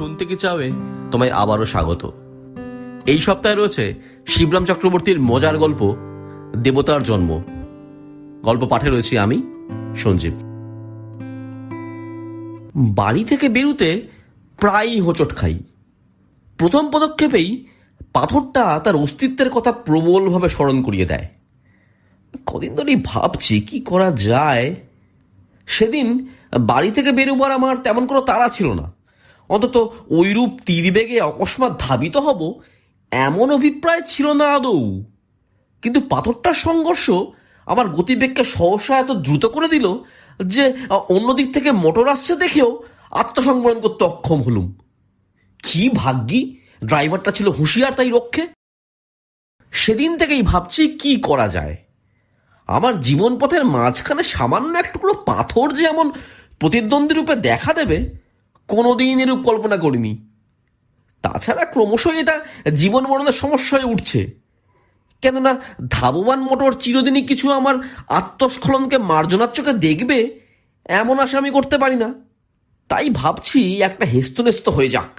শুনতে কি চাওয়ে তোমায় আবারও স্বাগত। এই সপ্তাহে রয়েছে শিবরাম চক্রবর্তীর মজার গল্প দেবতার জন্ম। গল্প পাঠে রয়েছি আমি, সঞ্জীব। বাড়ি থেকে বেরুতে প্রায়ই হোঁচট খাই। প্রথম পদক্ষেপেই পাথরটা তার অস্তিত্বের কথা প্রবলভাবে স্মরণ করিয়ে দেয়। কদিন ধরেই ভাবছি কি করা যায়। সেদিন বাড়ি থেকে বেরোবার আমার তেমন কোনো তাড়া ছিল না, অন্তত ওইরূপ তীরবেগে অকস্মাৎ ধাবিত হব এমন অভিপ্রায় ছিল না আদৌ। কিন্তু পাথরটার সংঘর্ষ আমার গতিবেগকে সহসা এত দ্রুত করে দিল যে অন্যদিক থেকে মোটর আসছে দেখেও আত্মসংবরণ করতে অক্ষম হলুম। কি ভাগ্যি ড্রাইভারটা ছিল হুঁশিয়ার, তাই রক্ষে। সেদিন থেকেই ভাবছি কি করা যায়। আমার জীবন পথের মাঝখানে সামান্য এক টুকরো পাথর যে এমন প্রতিদ্বন্দ্বী রূপে দেখা দেবে কোনোদিন এরূপ কল্পনা করিনি। তাছাড়া ক্রমশই এটা জীবন মরণের সমস্যা হয়ে উঠছে। কেননা ধাবমান মোটর চিরদিনই কিছু আমার আত্মস্খলনকে মার্জনার চোখে দেখবে এমন আশা আমি করতে পারি না। তাই ভাবছি একটা হেস্তনেস্ত হয়ে যাক,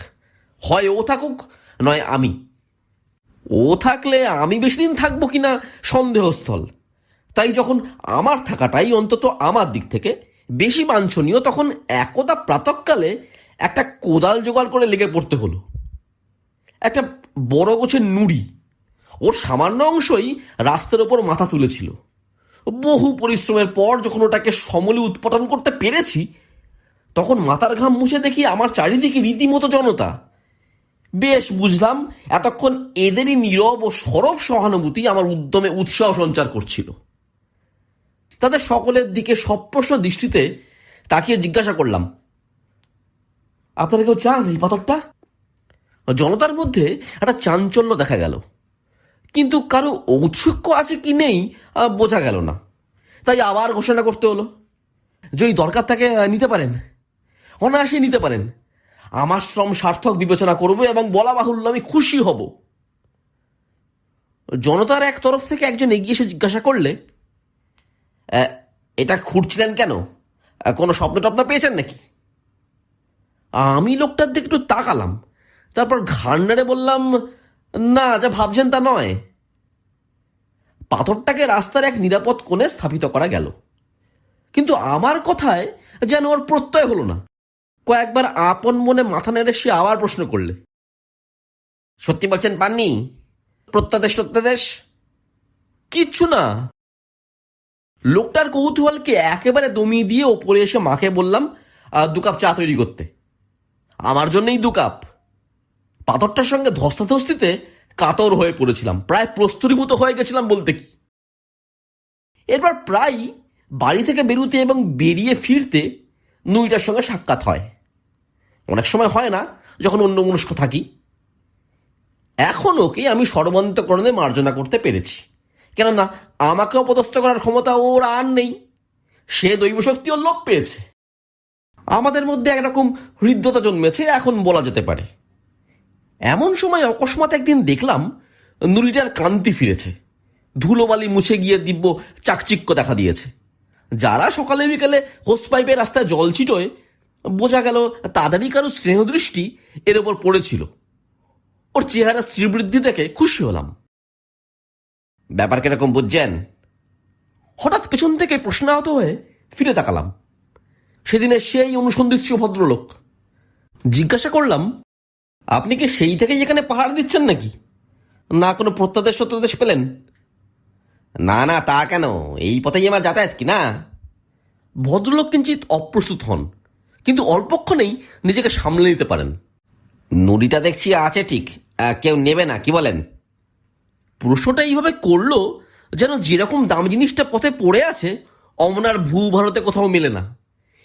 হয় ও থাকুক নয় আমি। ও থাকলে আমি বেশি দিন থাকবো কিনা সন্দেহস্থল। তাই যখন আমার থাকাটাই অন্তত আমার দিক থেকে বেশি বাঞ্ছনীয়, তখন একদা প্রাতঃকালে একটা কোদাল জোগাড় করে লেগে পড়তে হলো। একটা বড় গোছের নুড়ি, ওর সামান্য অংশই রাস্তার ওপর মাথা তুলেছিল। বহু পরিশ্রমের পর যখন ওটাকে সমলে উৎপাদন করতে পেরেছি, তখন মাথার ঘাম মুছে দেখি আমার চারিদিকে রীতিমতো জনতা। বেশ বুঝলাম এতক্ষণ এদেরই নীরব ও সরব সহানুভূতি আমার উদ্যমে উৎসাহ সঞ্চার করছিল। তাদের সকলের দিকে সপ্রশ্ন দৃষ্টিতে তাকিয়ে জিজ্ঞাসা করলাম, আপনারা কেউ চান এই পাথরটা? জনতার মধ্যে একটা চাঞ্চল্য দেখা গেল, কিন্তু কারো ঔৎসুক্য আছে কি নেই বোঝা গেল না। তাই আবার ঘোষণা করতে হলো, যদি দরকার থাকে নিতে পারেন, অনায়াসে নিতে পারেন। আমার শ্রম সার্থক বিবেচনা করবো এবং বলা বাহুল্য আমি খুশি হব। জনতার এক তরফ থেকে একজন এগিয়ে এসে জিজ্ঞাসা করলে, এটা খুঁড়ছিলেন কেন? কোনো স্বপ্ন টপ্ন পেয়েছেন নাকি? আমি লোকটার দিকে একটু তাকালাম, তারপর ঘাড় নেড়ে বললাম, না, যা ভাবছেন তা নয়। পাথরটাকে রাস্তার এক নিরাপদ কোণে স্থাপিত করা গেল, কিন্তু আমার কথায় যেন ওর প্রত্যয় হলো না। কয়েকবার আপন মনে মাথা নেড়ে সে আবার প্রশ্ন করলে, সত্যি বলছেন পাননি? প্রত্যাদেশ প্রত্যাদেশ? কিচ্ছু না। লোকটার কৌতূহলকে একেবারে দমিয়ে দিয়ে ওপরে এসে মাকে বললাম 2 কাপ চা তৈরি করতে। আমার জন্যই 2 কাপ। পাথরটার সঙ্গে ধস্তাধস্তিতে কাতর হয়ে পড়েছিলাম, প্রায় প্রস্তুতিভূত হয়ে গেছিলাম বলতে কি। এরপর প্রায় বাড়ি থেকে বেরুতে এবং বেরিয়ে ফিরতে নুইটার সঙ্গে সাক্ষাৎ হয়। অনেক সময় হয় না যখন অন্যমনস্ক থাকি। এখন ওকে আমি সর্বান্তকরণে মার্জনা করতে পেরেছি, কেননা আমাকে অপদস্থ করার ক্ষমতা ওর আর নেই। সে দৈব শক্তি ওর লোপ পেয়েছে। আমাদের মধ্যে একরকম হৃদ্যতা জন্মেছে এখন বলা যেতে পারে। এমন সময় অকস্মাৎ একদিন দেখলাম নুড়িটার কান্তি ফিরেছে। ধুলোবালি মুছে গিয়ে দিব্য চাকচিক্য দেখা দিয়েছে। যারা সকালে বিকালে হোস পাইপের রাস্তায় জল ছিটোয়, বোঝা গেল তাদেরই কারো স্নেহদৃষ্টি এর ওপর পড়েছিল। ওর চেহারা শ্রীবৃদ্ধি দেখে খুশি হলাম। ব্যাপার কিরকম বুঝছেন? হঠাৎ পেছন থেকে প্রশ্নাহত হয়ে ফিরে তাকালাম। সেদিনের সেই অনুসন্ধিৎস ভদ্রলোক। জিজ্ঞাসা করলাম, আপনি কি সেই থেকেই এখানে পাহাড় দিচ্ছেন নাকি? না কোনো প্রত্যাদেশ সত্যাদেশ পেলেন? না না, তা কেন, এই পথেই আমার যাতায়াত কি না। ভদ্রলোক কিঞ্চিত অপ্রস্তুত হন, কিন্তু অল্পক্ষণেই নিজেকে সামলে নিতে পারেন। নুড়িটা দেখছি আছে ঠিক, কেউ নেবে না, কি বলেন? প্রশ্নটা এইভাবে করলো যেন যেরকম দাম জিনিসটা পথে পড়ে আছে অমনার ভূভারতে কোথাও মেলে না,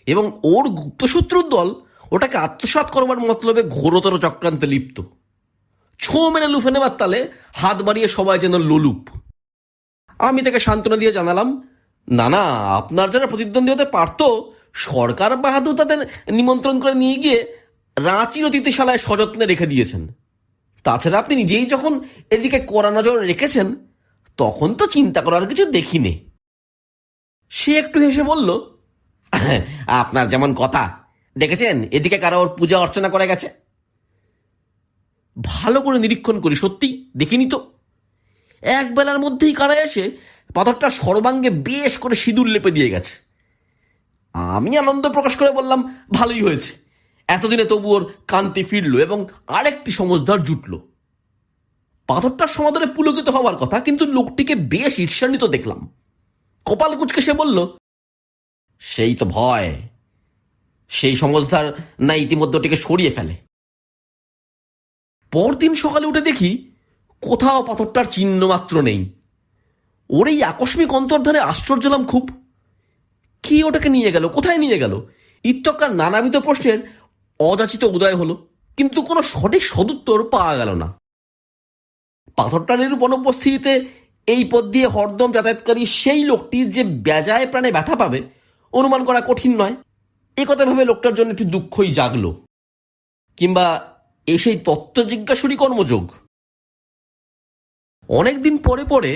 এবং ওর গুপ্তশত্রুর দল ওটাকে আত্মসাৎ করবার মতলবে ঘোরতর চক্রান্তে লিপ্ত। ছো মেনে লুফে নেবার তালে হাত বাড়িয়ে সবাই যেন লোলুপ। আমি তাকে সান্ত্বনা দিয়ে জানালাম, না না, আপনার যারা প্রতিদ্বন্দ্বী হতে পারত, সরকার বাহাদুর তাদের নিমন্ত্রণ করে নিয়ে গিয়ে রাঁচির অতিথিশালায় সযত্নে রেখে দিয়েছেন। তাছাড়া আপনি নিজেই যখন এদিকে কড়া নজর রেখেছেন, তখন তো চিন্তা করার কিছু দেখিনি। সে একটু হেসে বলল, আপনার যেমন কথা, দেখেছেন এদিকে কারো পূজা অর্চনা করে গেছে, ভালো করে নিরীক্ষণ করি, সত্যি দেখিনি তো। এক বেলার মধ্যেই কারা এসে পাথরটা সর্বাঙ্গে বেশ করে সিঁদুর লেপে দিয়ে গেছে। আমি আনন্দ প্রকাশ করে বললাম, ভালোই হয়েছে, এতদিনে তবু ওর কান্তি ফিরল এবং আরেকটি সমজদার জুটল। পাথরটার সমাদরে পুলকিত হওয়ার কথা, কিন্তু লোকটিকে বেশ ঈর্ষান্বিত দেখলাম। কপাল কুঁচকে সে বলল, সেই তো ভয়, সেই সমজদার না ইতিমধ্যে ওটিকে সরিয়ে ফেলে। পরদিন সকালে উঠে দেখি কোথাও পাথরটার চিহ্ন মাত্র নেই। ওর এই আকস্মিক অন্তর্ধানে আশ্চর্য হলাম খুব। কি ওটাকে নিয়ে গেল, কোথায় নিয়ে গেল, ইত্যকার নানাবিধ প্রশ্নের অযাচিত উদয় হলো, কিন্তু কোনো সঠিক সদুত্তর পাওয়া গেল না। পাথরটা নিরূপ অনুপস্থিতিতে এই পথ দিয়ে হরদম যাতায়াতকারী সেই লোকটির যে বেজায় প্রাণে ব্যথা পাবে অনুমান করা কঠিন নয়। এ কথা ভেবে লোকটার জন্য একটু দুঃখই জাগলো, কিংবা এই সেই তত্ত্ব জিজ্ঞাসুরই কর্মযোগ। অনেকদিন পরে পরে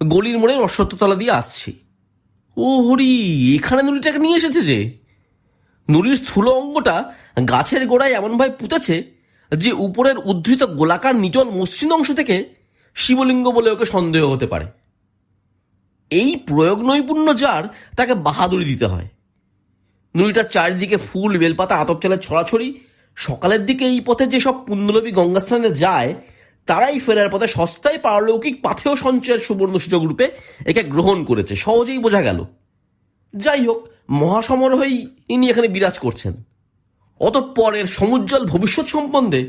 গলির মোড়ে অশ্বত্থতলা দিয়ে আসছি। ও হরি, এখানে নুড়িটাকে নিয়ে এসেছে যে। নুড়ির স্থূল অঙ্গটা গাছের গোড়ায় এমনভাবে পুঁতেছে যে উপরের উদ্ধৃত গোলাকার নিটল মসৃণ অংশ থেকে শিবলিঙ্গ বলে ওকে সন্দেহ হতে পারে। এই প্রয়োগ নৈপুণ্য যার, তাকে বাহাদুরি দিতে হয়। নুড়িটার চারিদিকে ফুল, বেলপাতা, আতপ চালের ছড়াছড়ি। সকালের দিকে এই পথে যেসব পুণ্যলোভী গঙ্গাস্নানে যায় তারাই ফেরার পথে সস্তায় পারলৌকিক পাথেয় সঞ্চয়ের সুবর্ণ সুযোগ রূপে একে গ্রহণ করেছে, সহজেই বোঝা গেল। যাই হোক, মহাসমারোহেই ইনি এখানে বিরাজ করছেন। অতঃপরের সমুজ্জ্বল ভবিষ্যৎ সম্বন্ধে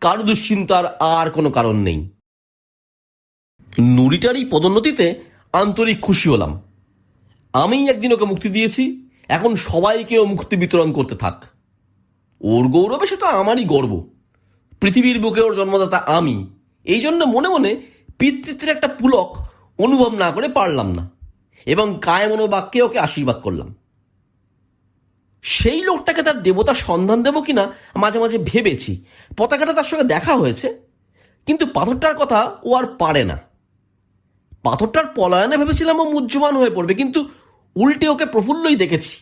কারো দুশ্চিন্তার আর কোনো কারণ নেই। নুড়িটার এই পদোন্নতিতে আন্তরিক খুশি হলাম। আমিই একদিন ওকে মুক্তি দিয়েছি, এখন সবাইকে ও মুক্তি বিতরণ করতে থাক। ওর গৌরবে সে তো আমারই গর্ব। পৃথিবীর বুকে ওর জন্মদাতা আমি, এই জন্য মনে মনে পিতৃত্বের একটা পুলক অনুভব না করে পারলাম না, এবং কায় মনোবাক্যে ওকে আশীর্বাদ করলাম। সেই লোকটাকে তার দেবতার সন্ধান দেব কিনা মাঝে মাঝে ভেবেছি। পতাকাটা তার সঙ্গে দেখা হয়েছে, কিন্তু পাথরটার কথা ও আর পারে না। পাথরটার পলায়নে ভেবেছিলাম ও মুহ্যমান হয়ে পড়বে, কিন্তু উল্টে ওকে প্রফুল্লই দেখেছি।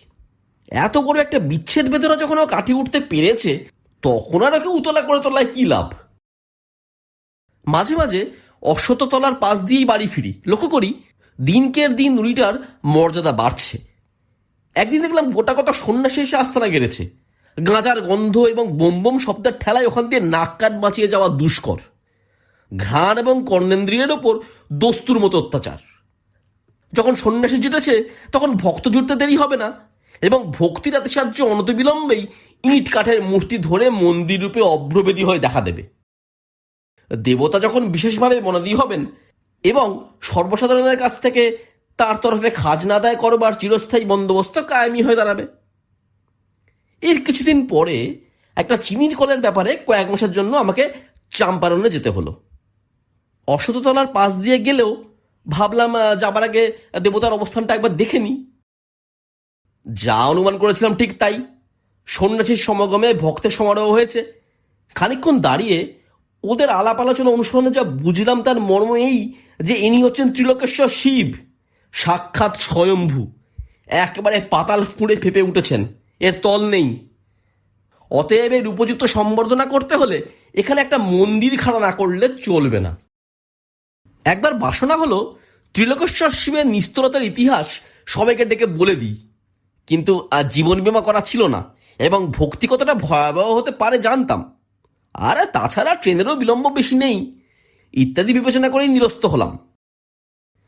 এত বড় একটা বিচ্ছেদ বেদনা যখন ও কাটিয়ে উঠতে পেরেছে, তখন আর ওকে উতলা করে তোলায় কি লাভ। মাঝে মাঝে অশ্বত্থতলার পাশ দিয়েই বাড়ি ফিরি, লক্ষ্য করি দিনকের দিন নুড়িটার মর্যাদা বাড়ছে। একদিন দেখলাম গোটা কত সন্ন্যাসী এসে আস্তানা গেড়েছে। গাঁজার গন্ধ এবং বোম বোম শব্দের ঠেলায় ওখান দিয়ে নাক কান বাঁচিয়ে যাওয়া দুষ্কর। ঘ্রাণ এবং কর্ণেন্দ্রিয়ের ওপর দস্তুর মতো অত্যাচার। যখন সন্ন্যাসী জুটেছে তখন ভক্ত জুটতে দেরি হবে না, এবং ভক্তির আতিশায্য অনতিবিলম্বেই ইট কাঠের মূর্তি ধরে মন্দির রূপে অভ্রবেদী হয়ে দেখা দেবে। দেবতা যখন বিশেষভাবে বনদী হবেন এবং সর্বসাধারণের কাছ থেকে তার তরফে খাজনা আদায় করবার চিরস্থায়ী বন্দোবস্ত কায়েমি হয়ে দাঁড়াবে। এর কিছুদিন পরে একটা চিনির কলের ব্যাপারে কয়েক মাসের জন্য আমাকে চাম্পারণে যেতে হলো। অশ্বত্থতলার পাশ দিয়ে গেলেও ভাবলাম যাবার আগে দেবতার অবস্থানটা একবার দেখে নিই। যা অনুমান করেছিলাম ঠিক তাই। সন্ন্যাসীর সমাগমে ভক্তের সমারোহ হয়েছে। খানিকক্ষণ দাঁড়িয়ে ওদের আলাপ আলোচনা অনুসরণে যা বুঝলাম তার মর্ম এই যে ইনি হচ্ছেন ত্রিলোকেশ্বর শিব, সাক্ষাৎ স্বয়ম্ভু। একেবারে পাতাল ফুঁড়ে ফেপে উঠেছেন, এর তল নেই। অতএব এর উপযুক্ত সম্বর্ধনা করতে হলে এখানে একটা মন্দির খাড়া না করলে চলবে না। একবার বাসনা হলো ত্রিলোকেশ্বর শিবের নিস্তরতার ইতিহাস সবাইকে ডেকে বলে দিই, কিন্তু জীবন বীমা করা ছিল না, এবং ভক্তি কতটা ভয়াবহ হতে পারে জানতাম। আর তাছাড়া ট্রেনেরও বিলম্ব বেশি নেই, ইত্যাদি বিবেচনা করেই নিরস্ত হলাম।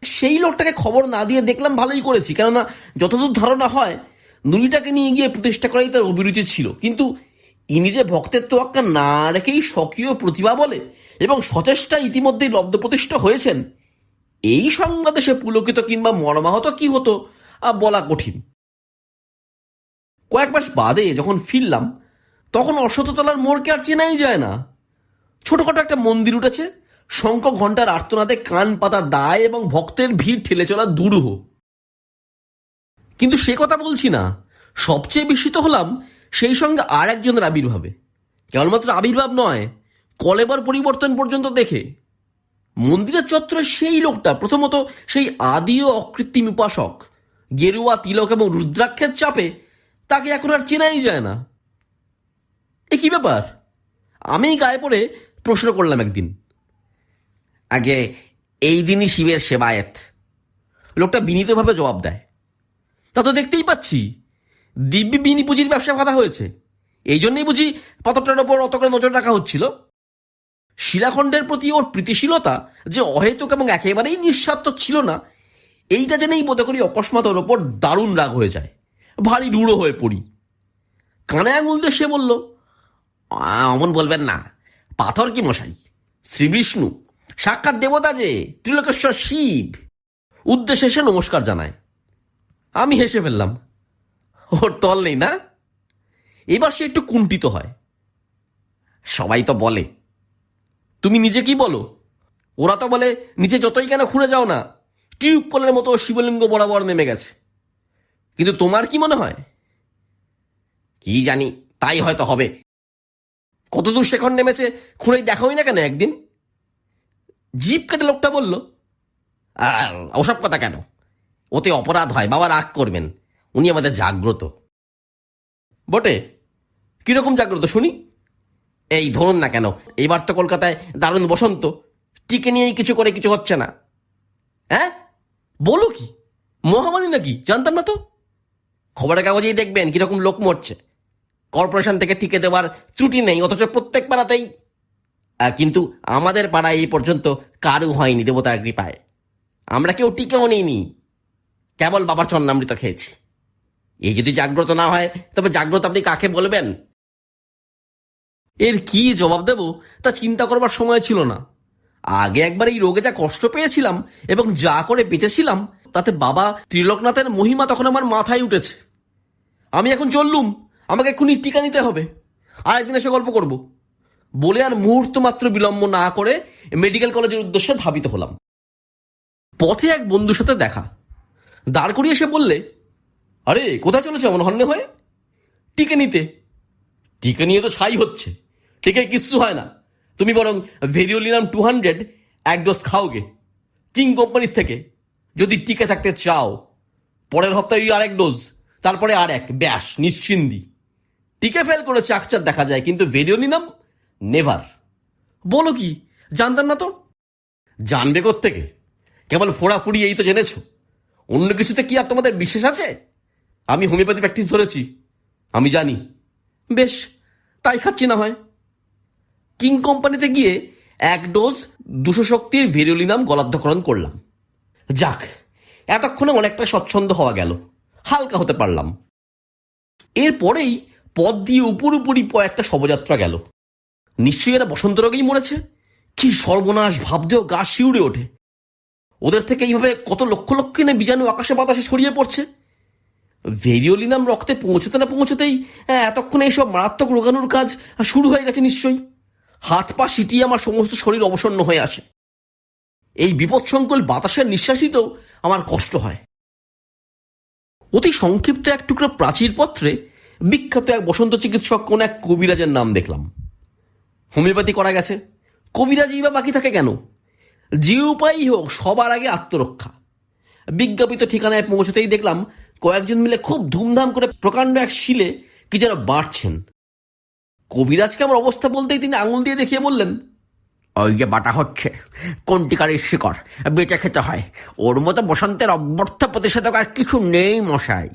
সেই লোকটাকে খবর না দিয়ে দেখলাম ভালোই করেছি, কেননা যতদূর ধারণা হয় নুড়িটাকে নিয়ে গিয়ে প্রতিষ্ঠা করাই তার অভিরুচি ছিল। কিন্তু ইনি যে ভক্তের তোয়াক্কা না রেখেই স্বকীয় প্রতিভা বলে এবং সচেষ্টা ইতিমধ্যেই লব্ধ প্রতিষ্ঠা হয়েছেন, এই সংবাদে সে পুলকিত কিংবা মর্মাহত কি হতো বলা কঠিন। কয়েক মাস বাদে যখন ফিরলাম তখন অশ্বত্থতলার মোড়কে আর চেনাই যায় না। ছোটখাটো একটা মন্দির উঠেছে, শঙ্খ ঘণ্টার আর্তনাদে কান পাতা দায় এবং ভক্তের ভিড় ঠেলে চলা দুরূহ। কিন্তু সে কথা বলছি না, সবচেয়ে বিস্মিত হলাম সেই সঙ্গে আর একজনের আবির্ভাবে। কেবলমাত্র আবির্ভাব নয়, কলেবর পরিবর্তন পর্যন্ত দেখে। মন্দিরের চত্বরে সেই লোকটা, প্রথমত সেই আদি ও অকৃত্রিম উপাসক, গেরুয়া তিলক এবং রুদ্রাক্ষের চাপে তাকে এখন আর চেনাই যায় না। এ কি ব্যাপার? আমি গায়ে পড়ে প্রশ্ন করলাম একদিন। আগে এই দিনই শিবের সেবায়েত। লোকটা বিনীতভাবে জবাব দেয়, তা তো দেখতেই পাচ্ছি, দিব্যি বিনি পুঁজির ব্যবসা বাধা হয়েছে, এই জন্যই বুঝি পাথরটার ওপর অত করে নজর রাখা হচ্ছিল। শিলাখণ্ডের প্রতি ওর প্রীতিশীলতা যে অহেতুক এবং একেবারেই নিঃস্বার্থ ছিল না, এইটা জেনেই বোধ করি অকস্মাৎ ওর ওপর দারুণ রাগ হয়ে যায়, ভারী রূঢ় হয়ে পড়ি। কানে আঙুল দিয়ে সে বলল, অমন বলবেন না, পাথর কি মশাই, শ্রীবিষ্ণু সাক্ষাৎ দেবতা যে, ত্রিলোকেশ্বর শিব। উদ্দেশ্যে সে নমস্কার জানায়। আমি হেসে ফেললাম, ওর তল নেই না? এবার সে একটু কুণ্ঠিত হয়। সবাই তো বলে, তুমি নিজে কি বলো? ওরা তো বলে নিচে যতই কেন খুঁড়ে যাও না, টিউব কলের মতো শিবলিঙ্গ বরাবর নেমে গেছে। কিন্তু তোমার কি মনে হয়? কি জানি, তাই হয়তো হবে। কতদূর সেখন নেমেছে খুঁড়েই দেখাই না কেন একদিন? জিপ কেটে লোকটা বলল, ওসব কথা কেন, ওতে অপরাধ হয়, বাবা রাগ করবেন, উনি আমাদের জাগ্রত। বটে, কিরকম জাগ্রত শুনি? এই ধরুন না কেন, এবার তো কলকাতায় দারুণ বসন্ত, টিকে নিয়েই কিছু করে কিছু হচ্ছে না। হ্যাঁ বলো কি, মহামারী নাকি? জানতাম না তো। খবরের কাগজেই দেখবেন কিরকম লোক মরছে। কর্পোরেশন থেকে টিকে দেওয়ার ত্রুটি নেই, অথচ প্রত্যেক পাড়াতেই। কিন্তু আমাদের পাড়ায় এই পর্যন্ত কারু হয়নি দেবতার কৃপায়। আমরা কেউ টিকেও নিইনি, কেবল বাবার চন্নামৃত খেয়েছি। এই যদি জাগ্রত না হয়, তবে জাগ্রত আপনি কাকে বলবেন? এর কি জবাব দেব তা চিন্তা করবার সময় ছিল না। আগে একবার এই রোগে যা কষ্ট পেয়েছিলাম এবং যা করে বেঁচেছিলাম, তাতে বাবা ত্রিলোকনাথের মহিমা তখন আমার মাথায় উঠেছে। আমি এখন চললুম, আমাকে এক্ষুনি টিকা নিতে হবে, আরেকদিন এসে গল্প করব বলে আর মুহূর্ত মাত্র বিলম্ব না করে মেডিকেল কলেজের উদ্দেশ্যে ধাবিত হলাম। পথে এক বন্ধুর সাথে দেখা, দাঁড় করিয়ে এসে বললে, আরে কোথায় চলেছে এমন হন্যে হয়ে? টিকে নিতে। টিকে নিয়ে তো ছাই হচ্ছে, টিকে কিচ্ছু হয় না। তুমি বরং ভেরিওলিনাম 200 এক ডোজ খাওগে, কিং কোম্পানির থেকে, যদি টিকে থাকতে চাও। পরের সপ্তাহে আরেক ডোজ, তারপরে আর এক, ব্যাস নিশ্চিন্দি। টিকে ফেল করে চাকচার দেখা যায়, কিন্তু ভেরিওলিনাম নেভার। বলো কি, জানতাম না তো। জানবে কোত্থেকে? কেবল ফোড়াফুড়ি এই তো জেনেছ, অন্য কিছুতে কি আর তোমাদের বিশ্বাস আছে? আমি হোমিওপ্যাথি প্র্যাকটিস ধরেছি, আমি জানি। বেশ, তাই খাচ্ছি না হয়। কিং কোম্পানিতে গিয়ে এক ডোজ 200 শক্তির ভেরিওলিনাম গলাধ্যকরণ করলাম। যাক, এতক্ষণে অনেকটা স্বচ্ছন্দ হওয়া গেল, হালকা হতে পারলাম। এরপরেই পথ দিয়ে উপরি একটা শবযাত্রা গেল। নিশ্চয়ই এরা বসন্ত রোগেই মরেছে। কি সর্বনাশ ভাবতেও গা শিউড়ে ওঠে। ওদের থেকে এইভাবে কত লক্ষ লক্ষ না বীজাণু আকাশে বাতাসে ছড়িয়ে পড়ছে। ভেরিওলিনাম রক্তে পৌঁছতে না পৌঁছতেই এতক্ষণে এইসব মারাত্মক রোগাণুর কাজ শুরু হয়ে গেছে নিশ্চয়ই। হাত পা সিটিয়ে আমার সমস্ত শরীর অবসন্ন হয়ে আসে। এই বিপদসংকুল বাতাসের নিঃশ্বাসিতেও আমার কষ্ট হয়। অতি সংক্ষিপ্ত এক টুকরো প্রাচীর পত্রে বিখ্যাত এক বসন্ত চিকিৎসক কোন এক কবিরাজের নাম দেখলাম। হোমিওপ্যাথি করা গেছে, কবিরাজই বা বাকি থাকে কেন? যে উপায়ই হোক, সবার আগে আত্মরক্ষা। বিজ্ঞাপিত ঠিকানায় পৌঁছতেই দেখলাম কয়েকজন মিলে খুব ধুমধাম করে প্রকাণ্ড এক শিলে কি যেন বাড়ছেন। কবিরাজকে আমার অবস্থা বলতেই তিনি আঙুল দিয়ে দেখিয়ে বললেন, ওই যে বাটা হচ্ছে কন্টিকারের শিকড়, বেটে খেতে হয়। ওর মতো বসন্তের অব্যর্থ প্রতিষেধক আর কিছু নেই মশাই।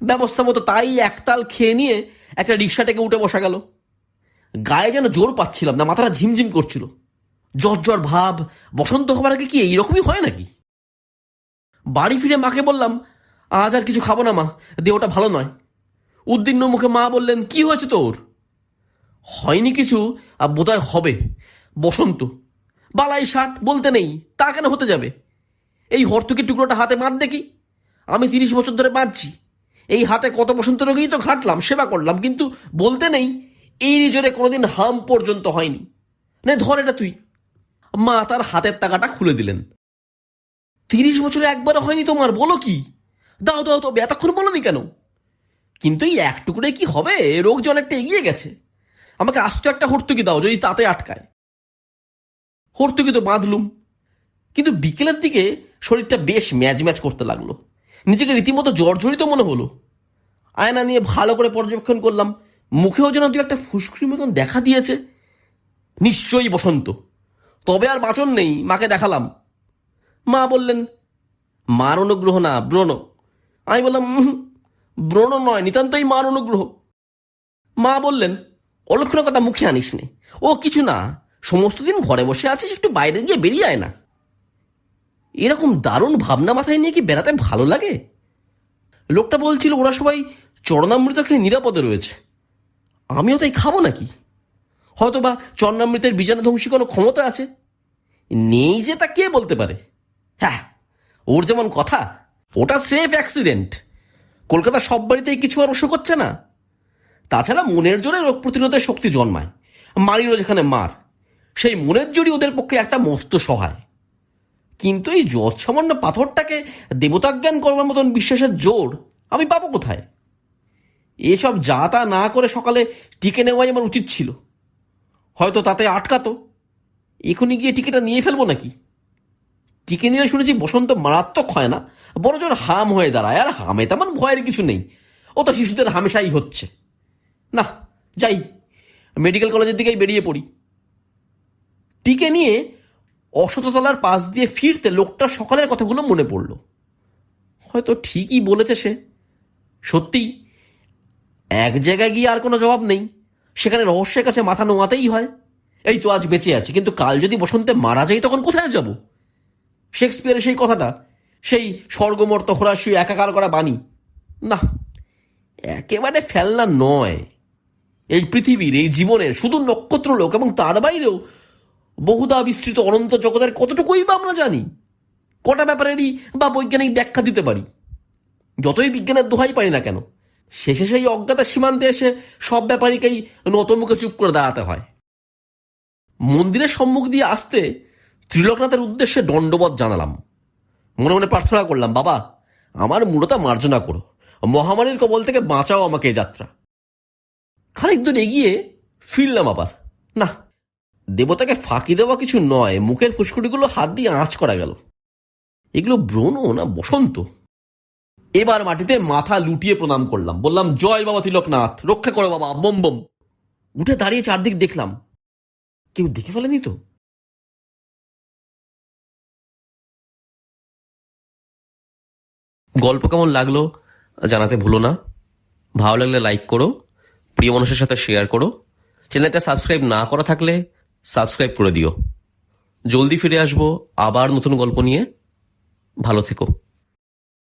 ব্যবস্থা মতো তাই একতাল খেয়ে নিয়ে একটা রিক্সা থেকে উঠে বসা গেল। গায়ে যেন জোর পাচ্ছিলাম না, মাথাটা ঝিমঝিম করছিল, জ্বর জ্বর ভাব। বসন্ত হবার আগে কি এইরকমই হয় নাকি? বাড়ি ফিরে মাকে বললাম, আজ আর কিছু খাবো না মা, দেহটা ভালো নয়। উদ্বিগ্ন মুখে মা বললেন, কি হয়েছে তোর? হয়নি কিছু, আর বোধহয় হবে। বসন্ত বালাই ষাট বলতে নেই, তা কেন হতে যাবে? এই হর্তুকি টুকরোটা হাতে বাঁধ দেখি। আমি 30 বছর ধরে বাঁধছি। এই হাতে কত বসন্ত রোগেই তো ঘাটলাম, সেবা করলাম, কিন্তু বলতে নেই এই জোরে কোনোদিন হাম পর্যন্ত হয়নি। নে ধর এটা তুই। মা তার হাতের টাকাটা খুলে দিলেন। 30 বছরে একবারও হয়নি তোমার? বলো কি? দাও দাও, তবে এতক্ষণ বলনি কেন? কিন্তু এই এক টুকরে কি হবে, রোগ যে অনেকটা এগিয়ে গেছে। আমাকে আস্ত একটা হর্তুকি দাও, যদি তাতে আটকায়। হর্তুকি তো বাঁধলুম, কিন্তু বিকেলের দিকে শরীরটা বেশ ম্যাচ করতে লাগলো। নিজেকে রীতিমতো জর্জরিত মনে হলো। আয়না নিয়ে ভালো করে পর্যবেক্ষণ করলাম, মুখেও যেন দু একটা ফুসকুড়ির মতন দেখা দিয়েছে। নিশ্চয়ই বসন্ত। তবে আর বাঁচন নেই। মাকে দেখালাম। মা বললেন, মার অনুগ্রহ না, ব্রণ। আমি বললাম, ব্রণ নয়, নিতান্তই মার অনুগ্রহ। মা বললেন, অলক্ষণের কথা মুখে আনিস নে, ও কিছু না, সমস্ত দিন ঘরে বসে আছিস, একটু বাইরে গিয়ে বেরিয়ে আয় না। এরকম দারুণ ভাবনা মাথায় নিয়ে কি বেড়াতে ভালো লাগে? লোকটা বলছিল ওরা সবাই চরণামৃত খেয়ে নিরাপদে রয়েছে, আমিও তাই খাবো নাকি? হয়তো বা চরণামৃতের বীজাণুধ্বংসী কোনো ক্ষমতা আছে, নেই যে তা কে বলতে পারে। হ্যাঁ, ওর যেমন কথা, ওটা স্রেফ অ্যাক্সিডেন্ট। কলকাতার সব বাড়িতেই কিছু আর অসুখ হচ্ছে না। তাছাড়া মনের জোরে রোগ প্রতিরোধের শক্তি জন্মায়। মারিরও যেখানে মার, সেই মনের জোরই ওদের পক্ষে একটা মস্ত সহায়। কিন্তু এই যৎসামান্য পাথরটাকে দেবতাজ্ঞান করবার মতন বিশ্বাসের জোর আমি পাবো কোথায়? এসব যা তা না করে সকালে টিকে নেওয়াই আমার উচিত ছিল। হয়তো তাতে আটকাতো। এখনই গিয়ে টিকেটা নিয়ে ফেলবো নাকি? টিকে নিলে শুনেছি বসন্ত মারাত্মক হয় না, বড় জোর হাম হয়ে দাঁড়ায়। আর হামে তেমন ভয়ের কিছু নেই, ও তো শিশুদের হামেশাই হচ্ছে। না, যাই, মেডিকেল কলেজের দিকেই বেরিয়ে পড়ি। টিকে নিয়ে অশততলার পাশ দিয়ে ফিরতে লোকটার সকালের কথাগুলো মনে পড়ল। হয়তো ঠিকই বলেছে সে। সত্যিই এক জায়গায় গিয়ে আর কোনো জবাব নেই, সেখানে রহস্যের কাছে মাথা নোয়াতেই হয়। এই তো আজ বেঁচে আছি, কিন্তু কাল যদি বসন্তে মারা যাই তখন কোথায় যাব? শেক্সপিয়ারের সেই কথাটা, সেই স্বর্গমর্ত হরাশীয় একাকার করা বাণী, না, একেবারে ফেলনা নয়। এই পৃথিবীর, এই জীবনের শুধু নক্ষত্রলোক এবং তার বাইরেও বহুধা বিস্তৃত অনন্ত জগতের কতটুকুই বা আমরা জানি? কটা ব্যাপারেরই বা বৈজ্ঞানিক ব্যাখ্যা দিতে পারি? যতই বিজ্ঞানের দোহাই পারি না কেন, শেষে সেই অজ্ঞাতার সীমান্তে এসে সব ব্যাপারীকেই নতমুখে চুপ করে দাঁড়াতে হয়। মন্দিরের সম্মুখ দিয়ে আসতে ত্রিলোকনাথের উদ্দেশ্যে দণ্ডবত জানালাম। মনে মনে প্রার্থনা করলাম, বাবা, আমার মূলতা মার্জনা করো, মহামারীর কবল থেকে বাঁচাও আমাকে এই যাত্রা। খানিক দূর এগিয়ে ফিরলাম আবার। না, দেবতাকে ফাঁকি দেওয়া কিছু নয়, মুখের ফুসকুড়িগুলো হাত দিয়ে আঁচ করা গেল। এগুলো ব্রণ না বসন্ত? এবার মাটিতে মাথা লুটিয়ে প্রণাম করলাম, বললাম, জয় বাবা তিলকনাথ, রক্ষা করো বাবা, বম বম। উঠে দাঁড়িয়ে চারদিক দেখলাম, কেউ দেখে ফেলেনি তো? গল্প কেমন লাগলো জানাতে ভুলো না। ভালো লাগলে লাইক করো, প্রিয় মানুষের সাথে শেয়ার করো। চ্যানেলটা সাবস্ক্রাইব না করা থাকলে সাবস্ক্রাইব করে দিও। জলদি ফিরে আসবো আবার নতুন গল্প নিয়ে। ভালো থেকো।